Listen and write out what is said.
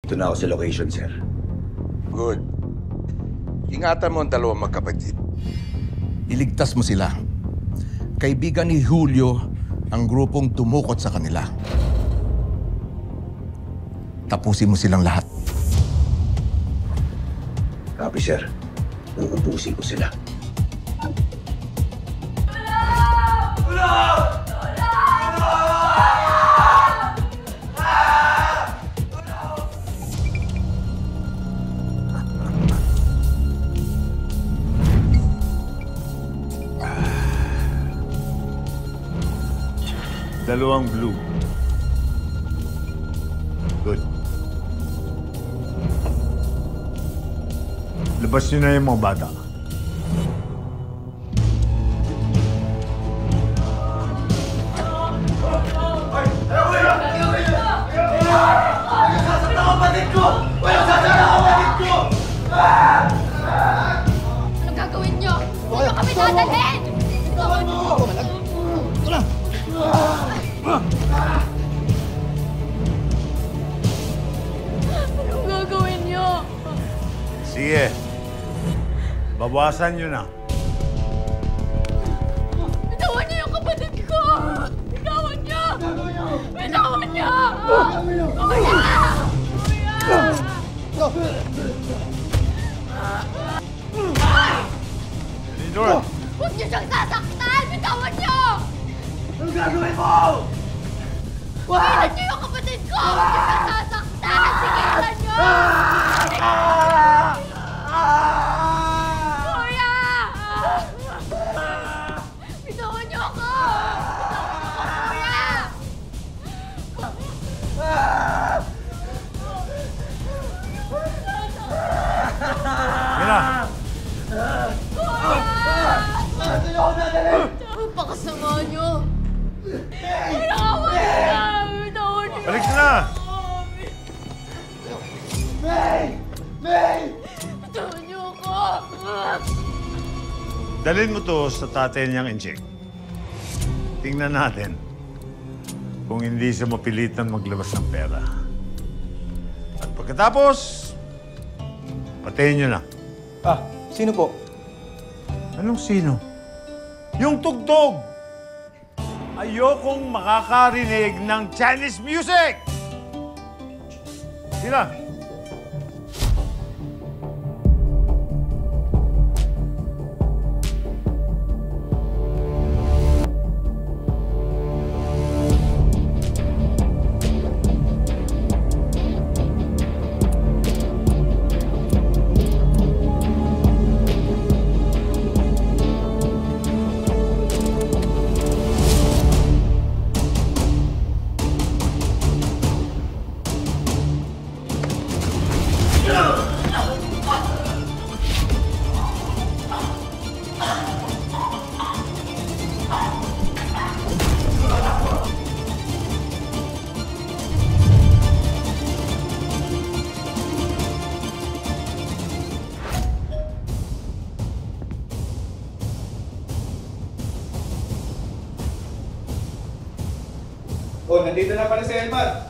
Ito na ako sa location, sir. Good. Ingatan mo ang dalawang magkapatid. Iligtas mo sila. Kaibigan ni Julio ang grupong tumukot sa kanila. Tapusin mo silang lahat. Copy, sir. Uubusin ko sila. Dalawang blue. Good. Labas nyo na yung mga bata. Ano gagawin nyo? Sino kami dadalhin? Bitawan mo! Ito na! Anong gagawin nyo? Sige. Babawasan nyo na. Bitawan niyo yung kapatid ko! Bitawan niyo! Bitawan niyo! Kuya! Leonor! Huwag niyo siyang sasaktan! Bitawan niyo! Anong gagawin mo? Pigilan niyo yung kapatid ko! Huwag niyo siyang sasaktan! Pigilan niyo! Kuya! Bitawan niyo ako! Kuya! Sige na! Napakasama niyo! Bitawan niyo! Bitawan niyo! Balik na! Bitawan niyo ako! Dalhin mo to sa tatay niyang inject. Tingnan natin kung hindi siya mapilitan maglabas ng pera. At pagkatapos, patayin niyo na. Ah, sino po? Anong sino? Yung tugtog! Ayokong makakarinig ng Chinese music! Sila! Oh, nandito na pala si Elmar.